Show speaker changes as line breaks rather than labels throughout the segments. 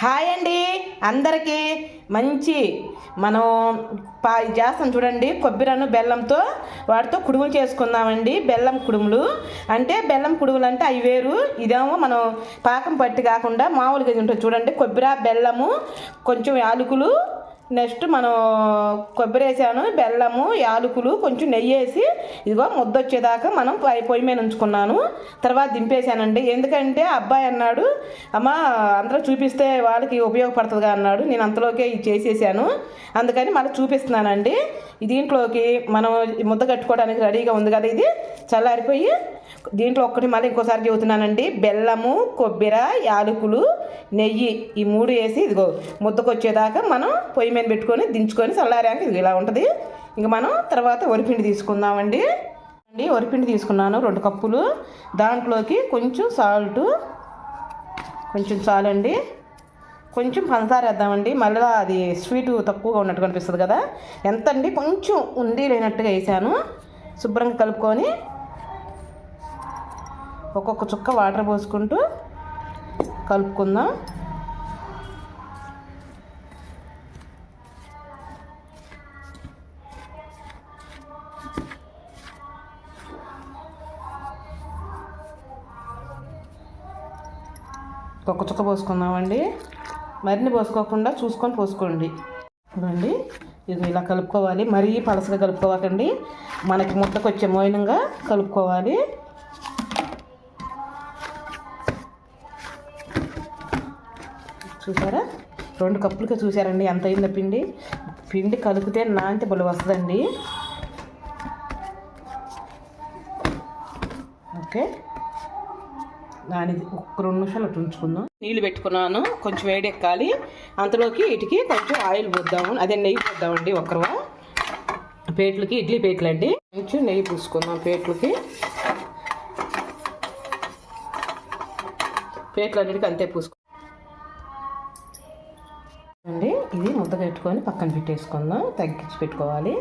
Hi అండి అందరికీ. మంచి మనం చేస్తాం చూడండి, కొబ్బరిను బెల్లంతో వాటితో కుడుములు చేసుకుందామండి. బెల్లం కుడుములు అంటే అవి వేరు, ఇదేమో మనం పాకం పట్టి కాకుండా మామూలుగా ఉంటుంది చూడండి. కొబ్బరి, బెల్లము, కొంచెం యాలకులు, నెక్స్ట్ మనం కొబ్బరి వేసాను, బెల్లము, యాలకులు, కొంచెం నెయ్యి వేసి ఇదిగో ముద్ద వచ్చేదాకా మనం పొయ్యి మీద ఉంచుకున్నాను. తర్వాత దింపేశానండి. ఎందుకంటే అబ్బాయి అన్నాడు, అమ్మ అందరూ చూపిస్తే వాళ్ళకి ఉపయోగపడుతుందిగా అన్నాడు. నేను అంతలోకే ఇది చేసేసాను, అందుకని మళ్ళీ చూపిస్తున్నానండి. దీంట్లోకి మనం ముద్ద కట్టుకోవడానికి రెడీగా ఉంది కదా, ఇది చల్లారిపోయి దీంట్లో మళ్ళీ ఇంకోసారి చెబుతున్నానండి. బెల్లము, కొబ్బరి, యాలకులు, నెయ్యి ఈ మూడు వేసి ఇదిగో ముద్దకొచ్చేదాకా మనం పొయ్యి మీద పెట్టుకొని దించుకొని చల్లారాక ఇది ఇలా ఉంటుంది. ఇంక మనం తర్వాత వరిపిండి తీసుకుందామండి. వరిపిండి తీసుకున్నాను 2 కప్పులు. దాంట్లోకి కొంచెం సాల్టు, కొంచెం చాలండి, కొంచెం పంచదార వేద్దామండి. మళ్ళీ అది స్వీటు తక్కువగా ఉన్నట్టు కనిపిస్తుంది కదా, ఎంత అండి, కొంచెం ఉండి లేనట్టుగా వేసాను. శుభ్రంగా కలుపుకొని ఒక్కొక్క చుక్క వాటర్ పోసుకుంటూ కలుపుకుందాం. ఒక్క చుక్క పోసుకుందామండి, మరిన్ని పోసుకోకుండా చూసుకొని పోసుకోండి. చూడండి ఇది ఇలా కలుపుకోవాలి, మరీ పలసగా కలుపుకోవాలండి, మనకి ముద్దకు వచ్చే మోయినంగా కలుపుకోవాలి. చూసారా 2 కప్పులకి చూసారండి ఎంత అయిందో పిండి కలిపితే నాంతి బలి వస్తుందండి. ఓకే, దానిది ఒక 2 నిమిషాలు అటు ఉంచుకుందాం. నీళ్ళు పెట్టుకున్నాను, కొంచెం వేడెక్కాలి. అంతలోకి వీటికి కొంచెం ఆయిల్ పోద్దాము, అదే నెయ్యి పోద్దామండి. ఒకరువా ప్లేట్లకి, ఇడ్లీ ప్లేట్లు అండి, కొంచెం నెయ్యి పూసుకుందాం ప్లేట్లకి. ప్లేట్లు అన్నిటికీ అంతే పూసుకుందాం అండి. ఇది ముద్ద పెట్టుకొని పక్కన పెట్టేసుకుందాం, తగ్గించి పెట్టుకోవాలి.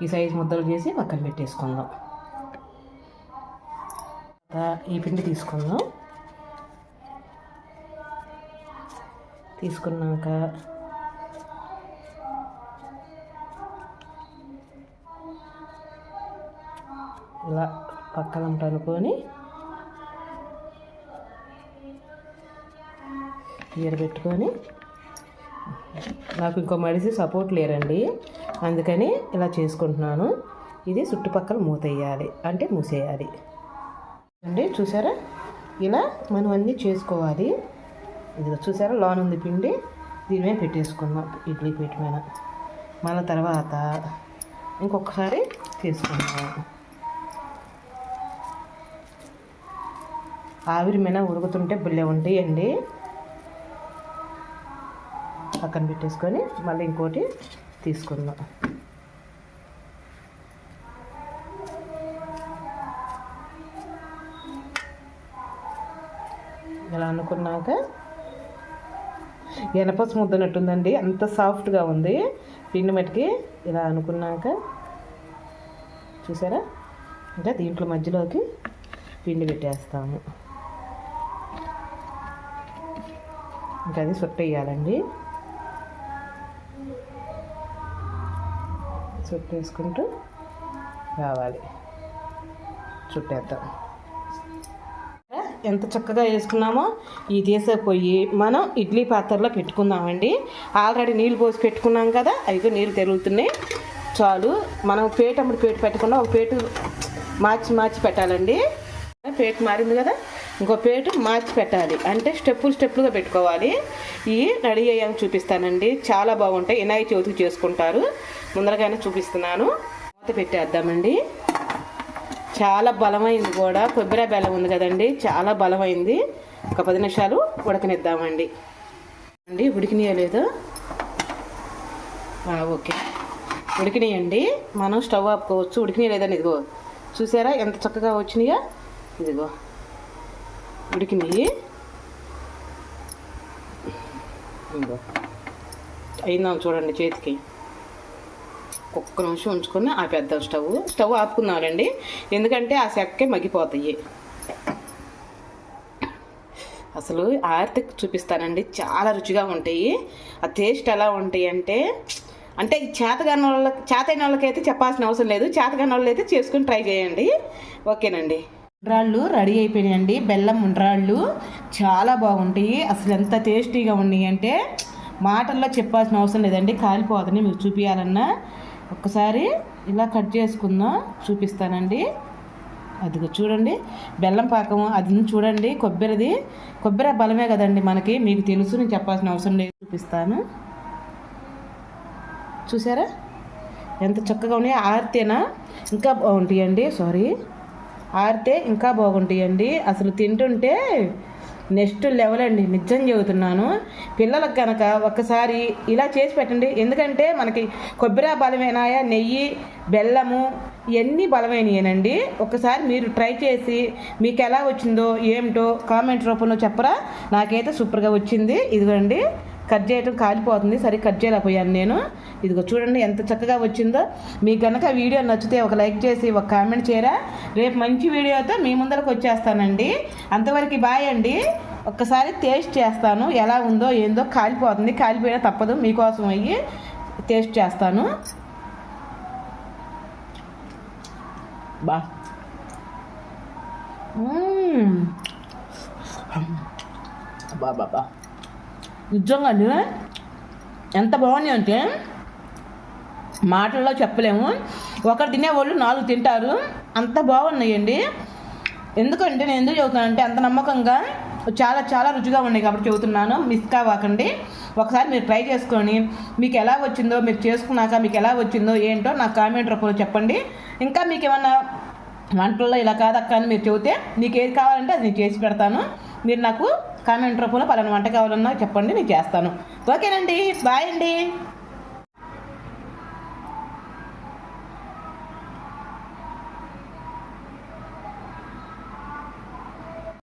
ఈ సైజు ముద్దలు చేసి పక్కన పెట్టేసుకుందాం. ఈ పిండి తీసుకుందాం. తీసుకున్నాక ఇలా పక్కన అనుకొని పెట్టుకొని, నాకు ఇంకో మడిసి సపోర్ట్ లేరండి, అందుకని ఇలా చేసుకుంటున్నాను. ఇది చుట్టుపక్కల మూత వేయాలి, అంటే మూసేయాలి అండి. చూసారా ఇలా మనం అన్నీ చేసుకోవాలి. ఇది చూసారా లోన్ ఉంది పిండి, దీని మీద పెట్టేసుకుందాం ఇడ్లీ పీట మీద. మళ్ళీ తర్వాత ఇంకొకసారి తీసుకుందాం. ఆవిరి మీద ఉడుకుతుంటే బిల్లే ఉంటాయండి. పక్కన పెట్టేసుకొని మళ్ళీ ఇంకోటి తీసుకుందాం. ఇలా అనుకున్నాక ఎనపస్ ముద్దనట్టుందండి, అంత సాఫ్ట్గా ఉంది పిండి మట్టికి. ఇలా అనుకున్నాక చూసారా, ఇంకా దీంట్లో మధ్యలోకి పిండి పెట్టేస్తాము. ఇంకా అది చుట్టేయాలండి, చుట్టేసుకుంటూ రావాలి. చుట్టేద్దాం. ఎంత చక్కగా వేసుకున్నామో ఈ తీసేపోయి మనం ఇడ్లీ పాత్రలో పెట్టుకుందామండి. ఆల్రెడీ నీళ్ళు పోసి పెట్టుకున్నాం కదా, అవి నీళ్ళు తెరుగుతున్నాయి చాలు. మనం పేటు పెట్టకుండా ఒక పేటు మార్చి పెట్టాలండి. పేటు మారింది కదా, ఇంకో పేటు మార్చి పెట్టాలి, అంటే స్టెప్పులుగా పెట్టుకోవాలి. ఇవి రెడీ అయ్యాక చూపిస్తానండి, చాలా బాగుంటాయి. వినాయక చవితికి చేసుకుంటారు, ముందరగానే చూపిస్తున్నాను. మూత పెట్టేద్దామండి. చాలా బలమైంది కూడా, కొబ్బరి బెల్లం ఉంది కదండి, చాలా బలమైంది. ఒక 10 నిమిషాలు ఉడకనిద్దామండి. ఉడికినాయో లేదో, ఓకే ఉడికినాయండి. మనం స్టవ్ ఆపుకోవచ్చు. ఉడికినాయో లేదని ఇదిగో చూసారా ఎంత చక్కగా వచ్చినాయో, ఇదిగో ఉడికినాయి. ఇదిగో అయిందాం చూడండి చేతికి. ఒక్క నిమిషం ఉంచుకొని ఆపేద్దాం. స్టవ్ ఆపుకున్నామండి, ఎందుకంటే ఆ చెక్కే మగ్గిపోతాయి. అసలు ఆర్తికి చూపిస్తానండి, చాలా రుచిగా ఉంటాయి. ఆ టేస్ట్ ఎలా ఉంటాయి అంటే ఈ చేతైన వాళ్ళకైతే చెప్పాల్సిన అవసరం లేదు, చేతగాని వాళ్ళు అయితే చేసుకుని ట్రై చేయండి. ఓకేనండి. ఉండ్రాళ్ళు రెడీ అయిపోయినాయండి. బెల్లం ఉండ్రాళ్ళు చాలా బాగుంటాయి. అసలు ఎంత టేస్టీగా ఉన్నాయి అంటే మాటల్లో చెప్పాల్సిన అవసరం లేదండి, కాలిపోతుంది. మీకు చూపించాలన్నా ఒక్కసారి ఇలా కట్ చేసుకుందాం, చూపిస్తానండి. అదిగో చూడండి బెల్లం పాకము, అది చూడండి కొబ్బరి బలమే కదండి మనకి, మీకు తెలుసు, నేను చెప్పాల్సిన అవసరం లేదు. చూపిస్తాను, చూసారా ఎంత చక్కగా ఉన్నాయి. ఆరితేనా ఇంకా బాగుంటాయండి, ఆరితే ఇంకా బాగుంటాయండి. అసలు తింటుంటే నెక్స్ట్ లెవెల్ అండి, నిజం చెబుతున్నాను. పిల్లలకు కనుక ఒక్కసారి ఇలా చేసి పెట్టండి. ఎందుకంటే మనకి కొబ్బరి బలమైనాయా, నెయ్యి, బెల్లము ఇవన్నీ బలమైనయేనండి. ఒకసారి మీరు ట్రై చేసి మీకు ఎలా వచ్చిందో ఏమిటో కామెంట్ రూపంలో చెప్పరా. నాకైతే సూపర్గా వచ్చింది. ఇదిగోండి కట్ చేయటం కాలిపోతుంది, సరే కట్ చేయలేకపోయాను నేను. ఇదిగో చూడండి ఎంత చక్కగా వచ్చిందో. మీకు కనుక వీడియో నచ్చితే ఒక లైక్ చేసి ఒక కామెంట్ చేయరా. రేపు మంచి వీడియోతో మీ ముందరకు వచ్చేస్తానండి. అంతవరకు బాయ్ అండి. ఒక్కసారి టేస్ట్ చేస్తాను ఎలా ఉందో ఏందో. కాలిపోయినా తప్పదు, మీకోసం అయ్యి టేస్ట్ చేస్తాను. బా నిజంగా ఎంత బాగున్నాయి అంటే మాటల్లో చెప్పలేము. ఒకరు తినేవాళ్ళు 4 తింటారు, అంత బాగున్నాయండి. ఎందుకంటే నేను ఎందుకు చెబుతున్నానంటే అంత నమ్మకంగా చాలా చాలా రుచిగా ఉన్నాయి కాబట్టి చెబుతున్నాను. మిస్ కావాకండి. ఒకసారి మీరు ట్రై చేసుకొని మీకు ఎలా వచ్చిందో, మీరు చేసుకున్నాక మీకు ఎలా వచ్చిందో ఏంటో నాకు కామెంట్ రూపంలో చెప్పండి. ఇంకా మీకు ఏమన్నా వంటల్లో ఇలా కాదక్క అని మీరు చెబితే మీకు ఏది కావాలంటే అది నేను చేసి పెడతాను. మీరు నాకు కామెంట్ రూపంలో పలానా వంట కావాలన్నా చెప్పండి, నేను చేస్తాను. ఓకేనండి, బాయ్ అండి.